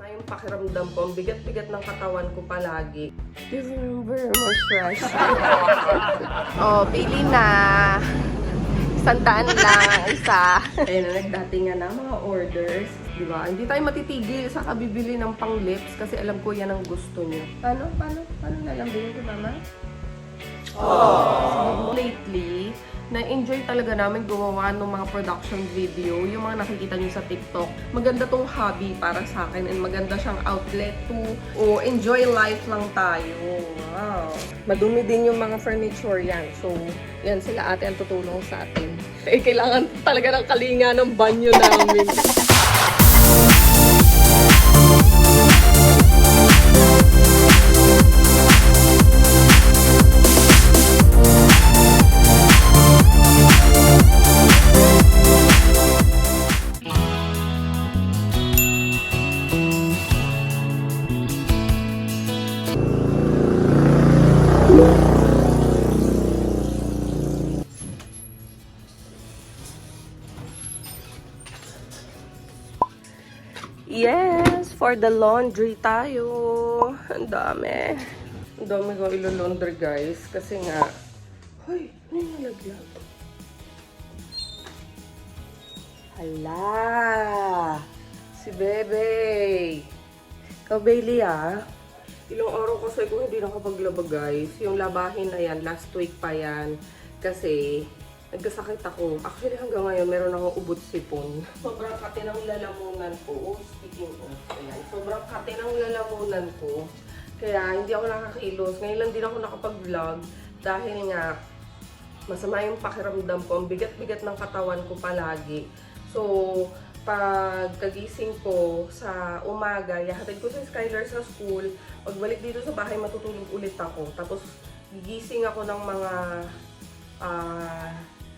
Masama yung pakiramdam ko. Ang bigat-bigat ng katawan ko palagi. Do you remember moisturize? Oh, bili na. 100 lang ang isa. Ayun na, nagdatingan na mga orders. Diba? Hindi tayo matitigil sa kabibili ng pang lips kasi alam ko yan ang gusto niyo. Paano nalambingin ko, mama? So, lately, na-enjoy talaga namin gumawa ng mga production video, yung mga nakikita nyo sa TikTok. Maganda tong hobby para sa akin and maganda siyang outlet to enjoy life lang tayo. Wow! Madumi din yung mga furniture yan. So, yan sila ate ang tutulong sa atin. Eh, kailangan talaga ng kalinga ng banyo namin. Yes, for the laundry tayo. Ang dami. Ang dami ko ilo-laundry, guys. Kasi nga, hoy, ano yung nalaglag? Hala! Si Bebe! Ikaw, Bailey, ah. Ilang araw kasi ko hindi nakapaglaba, guys. Yung labahin na yan, last week pa yan. Kasi, nagkasakit ako. Actually, hanggang ngayon, meron akong ubot sipon. Sobrang kate ng lalamunan ko. Oh, speaking of, ayan. Sobrang kate ng lalamunan ko. Kaya, hindi ako nakakilos. Ngayon lang din ako nakapag-vlog. Dahil nga, masama yung pakiramdam ko. Ang bigat-bigat ng katawan ko palagi. So, pag kagising ko sa umaga, ihahatid ko si Skylar sa school. Pagbalik dito sa bahay, matutulog ulit ako. Tapos, gigising ako ng mga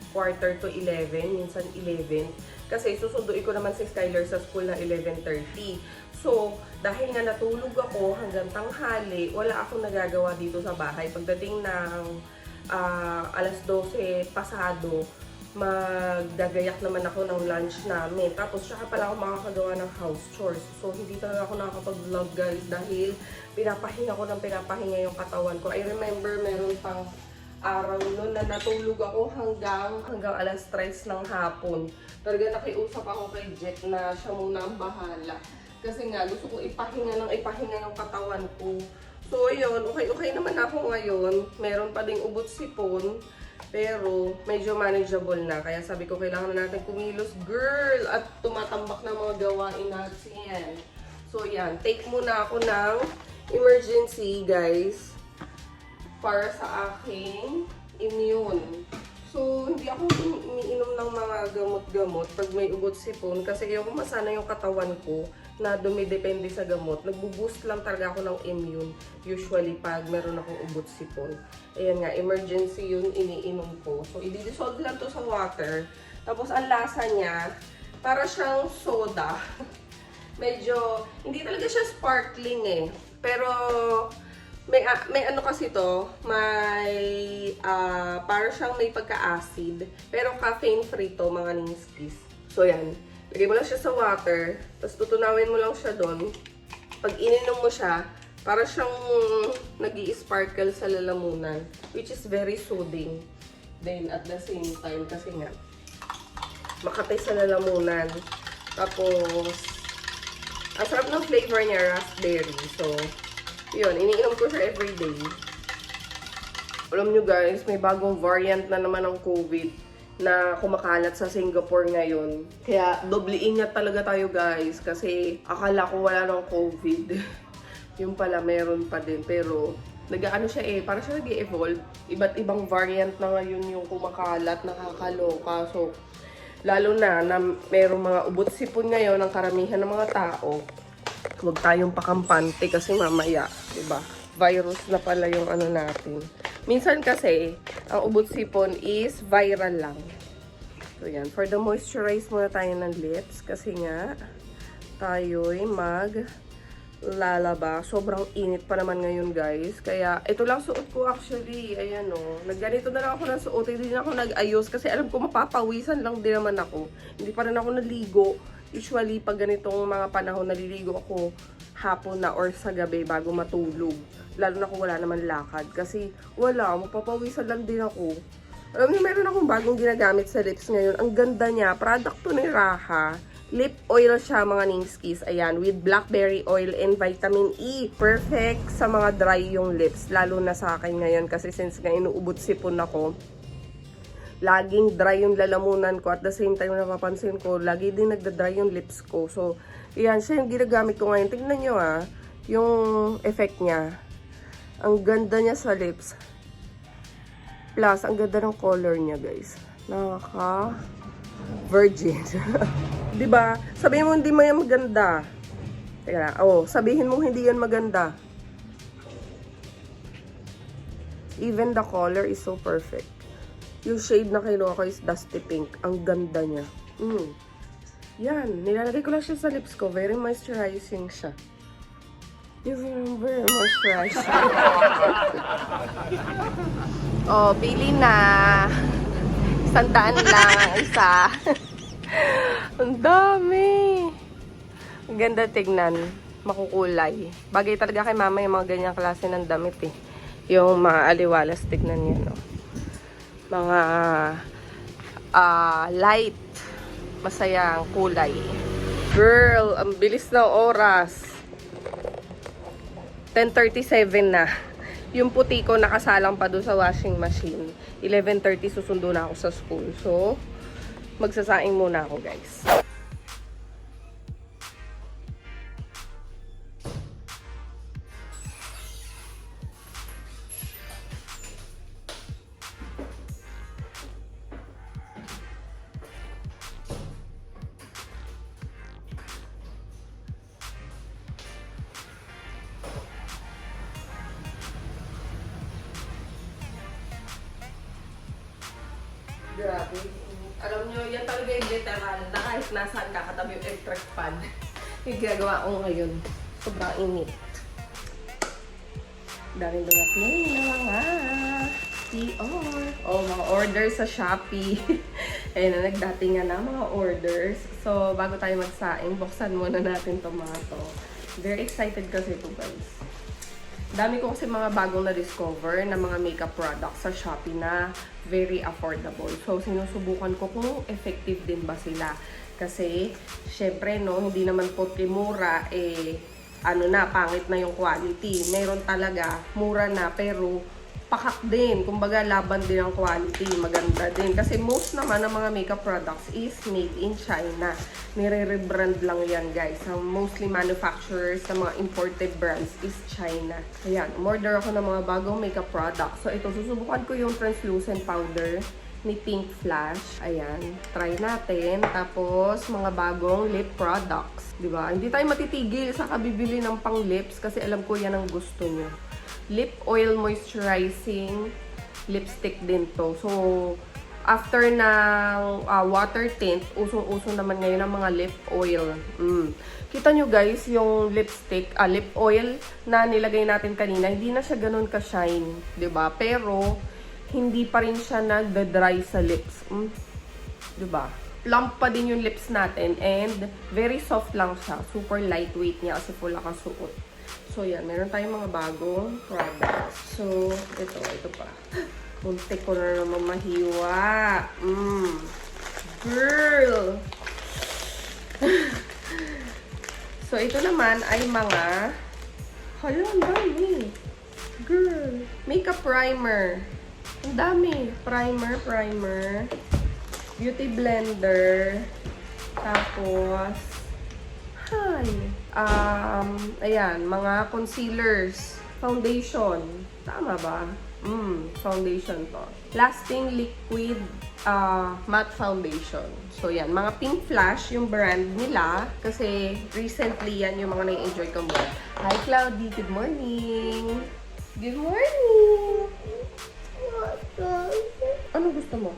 quarter to 11, minsan 11. Kasi susunduin ko naman si Skylar sa school na 11:30. So, dahil nga natulog ako hanggang tanghali, wala akong nagagawa dito sa bahay. Pagdating ng alas 12 pasado, magdagayak naman ako ng lunch namin. Tapos, saka pala ako makakagawa ng house chores. So, hindi talaga ako nakakapag-vlog, guys, dahil pinapahinga ko ng pinapahinga yung katawan ko. I remember meron pang araw noon na natulog ako hanggang alas 3 ng hapon. Talaga nakiusap ako kay Jet na siya muna ang bahala. Kasi nga, gusto ko ipahinga yung katawan ko. So, yun, okay naman ako ngayon. Meron pa ding ubot sipon. Pero, medyo manageable na. Kaya sabi ko, kailangan na natin kumilos, girl! At tumatambak ng mga gawain natin. So, yan. Take muna ako ng emergency, guys, para sa aking immune. So, hindi ako umiinom ng mga gamot-gamot pag may ugot sipon kasi ayoko masana yung katawan ko na dumidepende sa gamot. Nagbo-boost lang talaga ako ng immune usually pag meron akong ugot sipon. Ayan nga, emergency yun, iniinom ko. So, i-dissolve lang to sa water. Tapos, ang lasa niya, para siyang soda. Medyo, hindi talaga siya sparkling eh. Pero, may ano kasi to, may para siyang may pagka-acid, pero caffeine free to, mga ninskis. So yan, lagay mo lang siya sa water, tapos tutunawin mo lang siya doon. Pag ininom mo siya, para siyang nag-i-sparkle sa lalamunan, which is very soothing. Then at the same time, kasi nga, makatay sa lalamunan. Tapos, ang sarap ng flavor niya, raspberry. So, yun, iniinom ko siya everyday. Alam nyo guys, may bagong variant na naman ng COVID na kumakalat sa Singapore ngayon. Kaya doble ingat talaga tayo guys kasi akala ko wala ng COVID. Yung pala meron pa din pero nag-ano siya eh, parang siya nag-evolve. Iba't ibang variant na ngayon yung kumakalat, nakakaloka. So, lalo na merong mga ubot sipon ngayon ng karamihan ng mga tao. Huwag tayong pakampante kasi mamaya, diba? Virus na pala yung ano natin. Minsan kasi, ang ubot sipon is viral lang. So yan, for the moisturize muna tayo ng lips kasi nga, tayo'y maglalaba. Sobrang init pa naman ngayon guys. Kaya, ito lang suot ko actually. Ayan o. Nagganito na lang ako ng suot. Hindi na ako nag-ayos kasi alam ko mapapawisan lang din naman ako. Hindi pa rin ako naligo. Usually, pag ganitong mga panahon, naliligo ako hapon na or sa gabi bago matulog. Lalo na kung wala naman lakad. Kasi wala, mapapawisan lang din ako. Alam niyo, meron akong bagong ginagamit sa lips ngayon. Ang ganda niya. Product to ni Raha. Lip oil siya, mga Nimskis. Ayan, with blackberry oil and vitamin E. Perfect sa mga dry yung lips. Lalo na sa akin ngayon. Kasi since nga inuubot sipon ako, laging dry yung lalamunan ko. At the same time, napapansin ko, lagi din nagda-dry yung lips ko. So, ayan, siya yung ginagamit ko ngayon. Tignan nyo yung effect niya. Ang ganda niya sa lips. Plus, ang ganda ng color niya, guys. Nakaka-virgin. Diba? Sabihin mo hindi mo yan maganda. Teka lang. Sabihin mo hindi yan maganda. Even the color is so perfect. Yung shade na kinuha ko is dusty pink. Ang ganda niya. Yan. Nilalagay ko lang siya sa lips ko. Very moisturizing siya. Very moisturizing. Pili na. 100 lang ang isa. Ang dami. Ang ganda tignan. Makukulay. Bagay talaga kay mama yung mga ganyang klase ng damit eh. Yung mga aliwalas, tignan niyo, no? Mga light. Masayang kulay. Girl, ang bilis na oras. 10:37 na. Yung puti ko nakasalang pa doon sa washing machine. 11:30 susundo na ako sa school. So, magsasaing muna ako, guys. Grabe. Alam nyo, yan talaga yung literal na kahit nasaan ka katabi yung electric fan. Yung ginagawa ko ngayon. Sobrang init. Daming dumating na mga PR. Mga orders sa Shopee. Ayun na, nagdating nga na mga orders. So, bago tayo magsaing, buksan muna natin itong mga to. Very excited kasi ito, guys. Dami ko kasi mga bagong na-discover na mga makeup products sa Shopee na very affordable. So, sinusubukan ko kung effective din ba sila. Kasi, syempre, no, hindi naman porke mura, pangit na yung quality. Meron talaga, mura na, pero pakak din. Kumbaga, laban din ang quality. Maganda din. Kasi most naman ng mga makeup products is made in China. Nire-rebrand lang yan, guys. Ang mostly manufacturers sa mga imported brands is China. Ayan, umorder ako ng mga bagong makeup products. So, ito, susubukan ko yung translucent powder ni Pink Flash. Ayan, try natin. Tapos, mga bagong lip products. Diba? Hindi tayo matitigil sa kabibili ng pang lips kasi alam ko yan ang gusto nyo. Lip oil moisturizing lipstick din to. So, after ng water tint, usong-uso naman ngayon ang mga lip oil. Kita nyo guys, yung lipstick, lip oil na nilagay natin kanina, hindi na siya ganun ka-shine, 'di ba? Pero, hindi pa rin siya nagda-dry sa lips. 'Di ba? Plump pa din yung lips natin and very soft lang siya. Super lightweight niya kasi pula kasuot. So, yan. Meron tayong mga bagong products. So, ito pa. Muntik ko na naman mahiwa. Girl! So, ito naman ay mga hala, ang dami. Girl! Makeup primer. Ang dami. Primer. Beauty blender. Tapos, ayan, mga concealers, foundation, tama ba? Foundation to. Lasting liquid matte foundation. So, yan, mga Pink Flash, yung brand nila, kasi recently yan yung mga na-enjoy ko mo. Hi, Cloudy, good morning! Good morning! Ano gusto mo?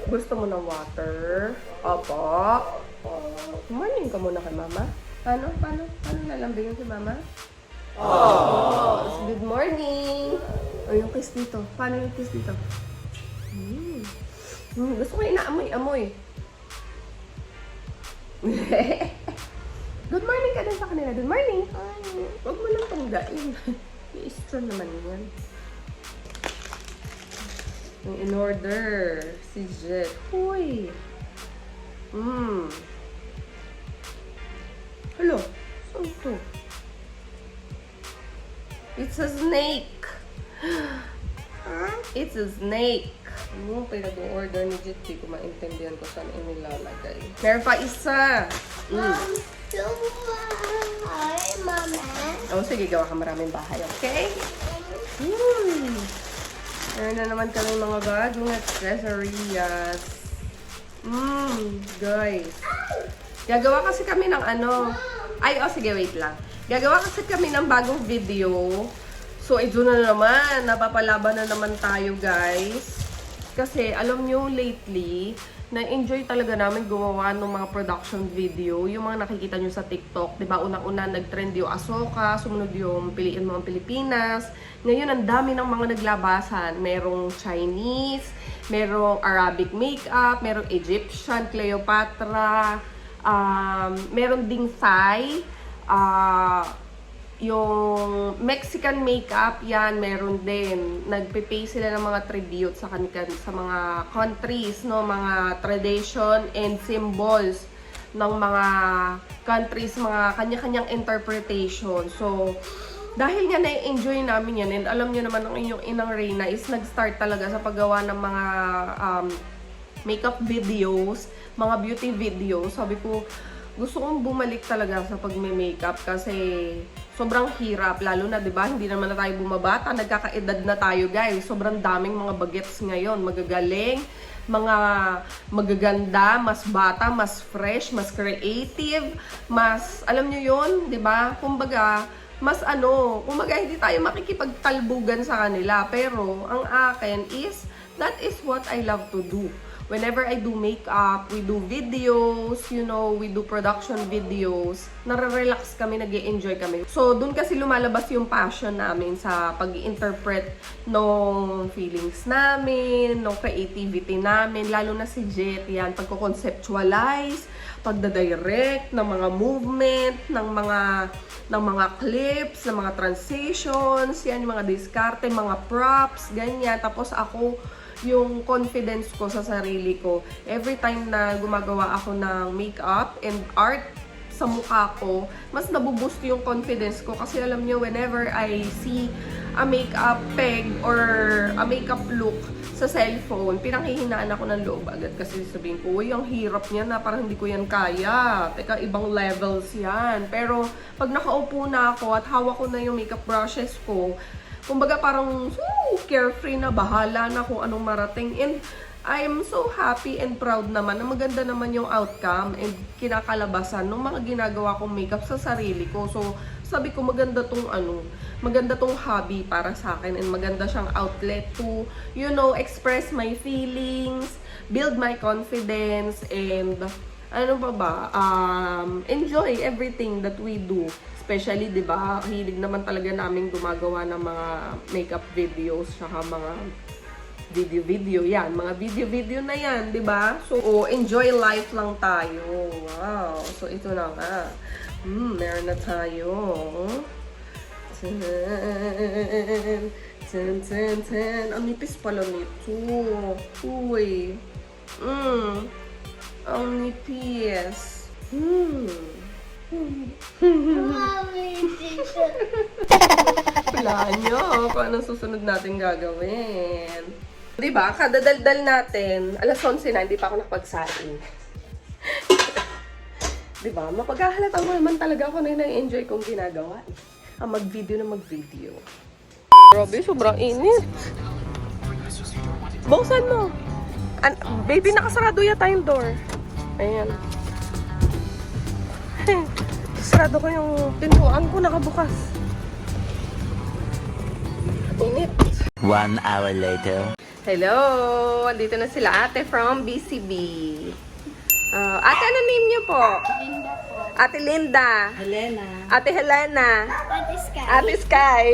Gusto mo ng water? Opo. Morning ka muna kay mama. Paano lalambingin si mama? Oh, good morning. Yung kiss dito. Paano yung kiss dito? Gusto ko inaamoy-amoy. Good morning ka din sa kanila. Good morning. Huwag mo lang tanggain. I-straw naman yan. Yung in-order. Si Jet. Uy. Hello. Saan ito? It's a snake. It's a snake. Ano pa yung nag-order ni Jet? Di ko maintindihan ko saan inilalagay. Meron pa isa. Hi, Mama. Oh, sige, gawa ka maraming bahay, okay? Meron na naman kami mga bagong accessories. Guys. Gagawa kasi kami ng ano. Ay, oh, sige, wait lang. Gagawa kasi kami ng bagong video. So, ito na naman. Napapalaban na naman tayo, guys. Kasi, alam nyo, lately, na-enjoy talaga namin gumawa ng mga production video. Yung mga nakikita nyo sa TikTok. Diba, unang-una nag-trend yung Ahsoka. Sumunod yung Piliin Mo ang Pilipinas. Ngayon, ang dami ng mga naglabasan. Merong Chinese, merong Arabic makeup, merong Egyptian, Cleopatra, meron ding Thai, yung Mexican makeup, yan, meron din. Nagpe-pay sila ng mga tribute sa mga countries, no, mga tradition and symbols ng mga countries, mga kanya-kanyang interpretation. So, dahil nga na-enjoy namin yan, and alam nyo naman ang inyong inang Reyna is nag-start talaga sa paggawa ng mga makeup videos, mga beauty videos. Sabi ko, gusto kong bumalik talaga sa pagme-makeup kasi sobrang hirap. Lalo na, di ba, hindi naman na tayo bumabata. Nagkakaedad na tayo, guys. Sobrang daming mga bagets ngayon. Magagaling, mga magaganda, mas bata, mas fresh, mas creative, mas, alam nyo yun, di ba? Kumbaga, mas kumbaga hindi tayo makikipagtalbugan sa kanila. Pero, ang akin is, that is what I love to do. Whenever I do makeup, we do videos, you know, we do production videos, nare-relax kami, nag-e-enjoy kami. So, dun kasi lumalabas yung passion namin sa pag-interpret ng feelings namin, ng creativity namin, lalo na si Jet, yan, pagko-conceptualize, pagda-direct ng mga movement, ng mga clips, ng mga transitions, yan, yung mga diskarte, mga props, ganyan. Tapos ako, yung confidence ko sa sarili ko. Every time na gumagawa ako ng makeup and art sa mukha ko, mas nabuboost yung confidence ko. Kasi alam nyo, whenever I see a makeup peg or a makeup look sa cellphone, pinanghihinaan ako ng loob agad. Kasi sabihin ko, uy, ang hirap niya na, parang hindi ko yan kaya. Teka, ibang levels yan. Pero, pag nakaupo na ako at hawak ko na yung makeup brushes ko, kumbaga parang carefree na, bahala na kung anong marating. And I'm so happy and proud naman na maganda naman yung outcome and kinakalabasan ng mga ginagawa kong makeup sa sarili ko. So, sabi ko maganda tong hobby para sa akin and maganda siyang outlet to, you know, express my feelings, build my confidence, and enjoy everything that we do. Especially, di ba, hilig naman talaga namin gumagawa ng mga makeup videos, saka mga video, yan. Mga video na yan, di ba? So, enjoy life lang tayo. Wow. So, ito na nga. Meron na tayo. Ang nipis pala nito. Uy. Ang nipis. Wala nyo kung anong susunod natin gagawin. Diba? Kadadaldal natin. Alas 11 na, hindi pa ako nakapagsaing. Diba? Mapaghahalata mo naman talaga ako na na-enjoy kong ginagawa. Mag-video na mag-video. Grabe, sobrang init. Buksan mo. Baby, nakasarado yata yung door. Ayan. Sarado ko yung pintuan ko, nakabukas. Init. 1 hour later. Hello! Andito na sila ate from BCB. Ate, ano name niyo po? Linda po. Ate Linda. Helena. Ate Helena. Ate Sky. Ate Sky.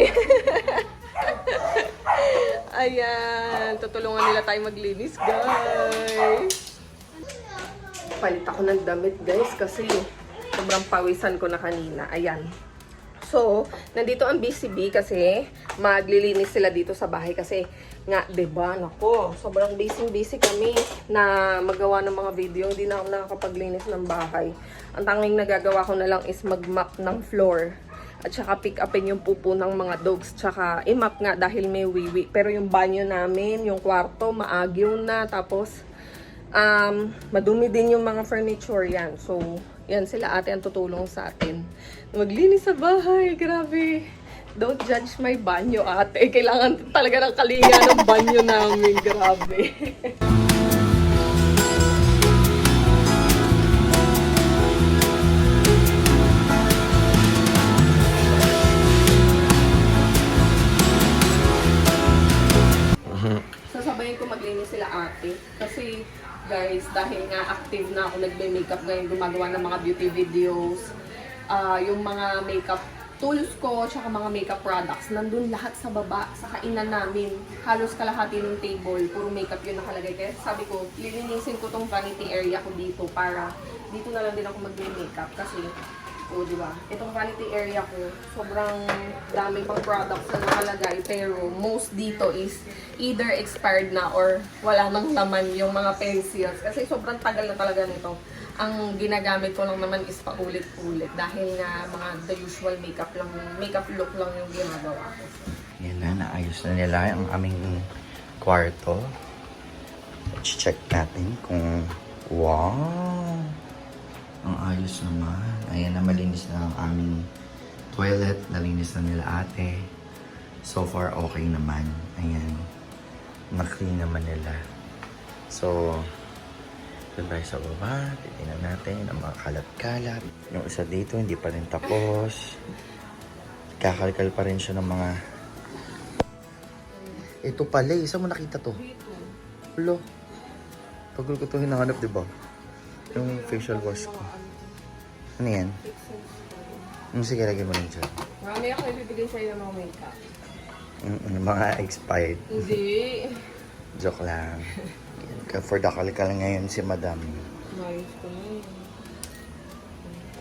Ayan. Tutulungan nila tayo maglinis, guys. Papalit ako ng damit, guys, kasi sobrang pawisan ko na kanina. Ayan. So, nandito ang BCB kasi maglilinis sila dito sa bahay kasi nga, diba, nako, sobrang busy kami na magawa ng mga video. Hindi na ako nakakapaglinis ng bahay. Ang tanging nagagawa ko na lang is mag-mop ng floor at saka pick upin yung pupo ng mga dogs. Tsaka i-mop nga dahil may wiwi. Pero yung banyo namin, yung kwarto, maagyo na. Tapos, madumi din yung mga furniture yan. So, yan sila ate ang tutulong sa atin. Maglinis sa bahay, grabe. Don't judge my banyo ate. Kailangan talaga ng kalinga ng banyo namin, grabe. Sasabayin ko maglinis sila ate. Kasi guys, dahil nga active na ako nagbe-makeup ngayon, gumagawa ng mga beauty videos, yung mga makeup tools ko, tsaka mga makeup products, nandun lahat sa baba, sa kainan namin. Halos kalahati ng table, puro makeup yun nakalagay. Kaya sabi ko, lilinisin ko tong vanity area ko dito para dito na lang din ako mag-makeup. Kasi, di ba? Itong vanity area ko, sobrang dami pang products na nakalagay. Pero most dito is either expired na or wala nang laman yung mga pencils. Kasi sobrang tagal na talaga nito. Ang ginagamit ko lang naman is paulit-ulit dahil nga mga the usual makeup look lang yung ginagawa ko. Yan na, naayos na nila ang aming kwarto. Check natin kung wow! Ang ayos naman. Ayan na, malinis na ang aming toilet. Nalinis na nila ate. So far, okay naman. Ayan. Na-clean naman nila. So, doon tayo sa baba. Titignan natin ang mga kalat-kalat. Yung isa dito, hindi pa rin tapos. Kakalkal pa rin siya ng mga... Ito pala, isa mo nakita to? Hulo. Tagal ko ito hinahanap, diba? Yung facial wash ko. Ano yan? Sige, lagyan mo rin dyan. Marami ako ibibigay sa'yo ng mga makeup. Mga expired. Hindi. Joke lang. For the kalkal ngayon si madam. Nice ko na yun.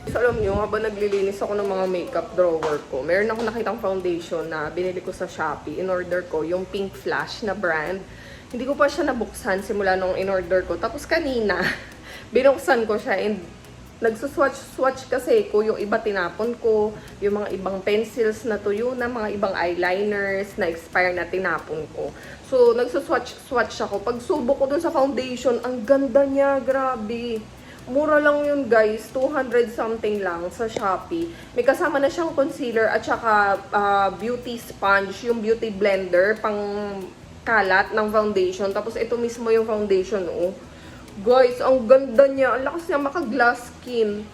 So, alam nyo, habang naglilinis ako ng mga makeup drawer ko, meron ako nakitang foundation na binili ko sa Shopee. In-order ko yung Pink Flash na brand. Hindi ko pa siya nabuksan simula nung in-order ko. Tapos kanina, binuksan ko siya and nagsuswatch kasi ko yung iba tinapon ko, yung mga ibang pencils na tuyo na, mga ibang eyeliners na expire na tinapon ko. So, nagsuswatch ako. Pag subo ko dun sa foundation, ang ganda niya, grabe. Mura lang yun guys, 200 something lang sa Shopee. May kasama na siyang concealer at saka beauty sponge, yung beauty blender pang kalat ng foundation. Tapos ito mismo yung foundation, oh. Guys, ang ganda niya. Ang lakas niya maka-glass skin.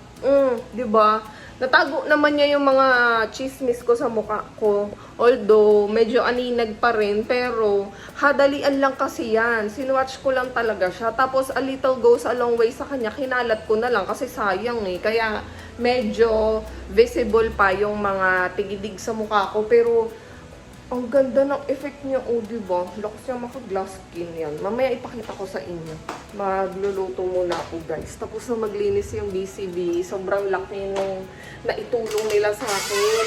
Diba? Natago naman niya yung mga chismis ko sa mukha ko. Although, medyo aninag pa rin. Pero, hadalian lang kasi yan. Sinwatch ko lang talaga siya. Tapos, a little goes a long way sa kanya. Kinalat ko na lang kasi sayang eh. Kaya, medyo visible pa yung mga tigidig sa mukha ko. Pero, ang ganda ng effect niya, oh, diba? Lakas niya maka-glass skin yan. Mamaya ipakita ko sa inyo. Magluluto muna ako, guys. Tapos na maglinis yung BCB. Sobrang laki nung naitulong nila sa akin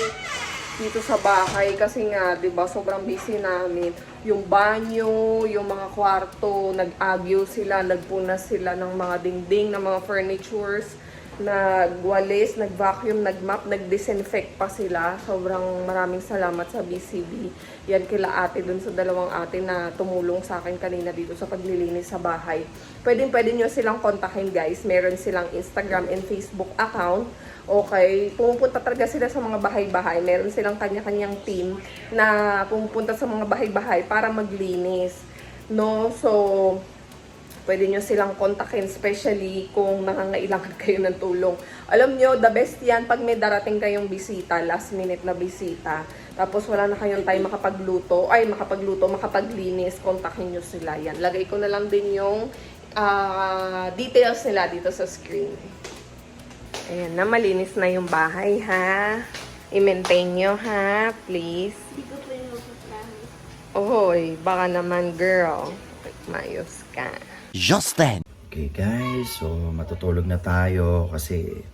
dito sa bahay. Kasi nga, diba, sobrang busy namin. Yung banyo, yung mga kwarto, nag-agyo sila, nagpunas sila ng mga dingding, ng mga furnitures. Nagwalis, nag-vacuum, nag-mop, nag-disinfect pa sila. Sobrang maraming salamat sa BCB. Yan kila ate dun sa dalawang ate na tumulong sa akin kanina dito sa paglilinis sa bahay. Pwede nyo silang kontakin guys. Meron silang Instagram and Facebook account. Okay, pumupunta talaga sila sa mga bahay-bahay. Meron silang kanya-kanyang team na pumupunta sa mga bahay-bahay para maglinis. No, so pwede nyo silang kontakin, especially kung nangangailangan kayo ng tulong. Alam nyo, the best yan pag may darating kayong bisita, last minute na bisita. Tapos wala na kayong time makapaglinis, kontakin nyo sila. Yan, lagay ko na lang din yung details nila dito sa screen. Ayan na, malinis na yung bahay ha. I-maintain nyo ha, please. Hindi ko po yung mapapromise. Ohoy, baka naman girl. Mayos ka. Just then. Okay guys, so matutulog na tayo kasi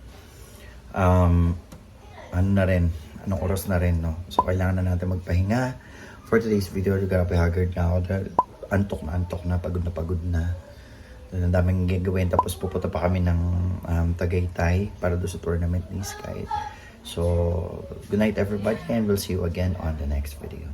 ano na rin, anong oras na rin, no? So kailangan na natin magpahinga. For today's video, grabe haggard na ako dahil antok na, pagod na. Ang daming gagawin, tapos pupunta pa kami ng Tagaytay para doon sa tournament ni Sky. So, good night everybody and we'll see you again on the next video.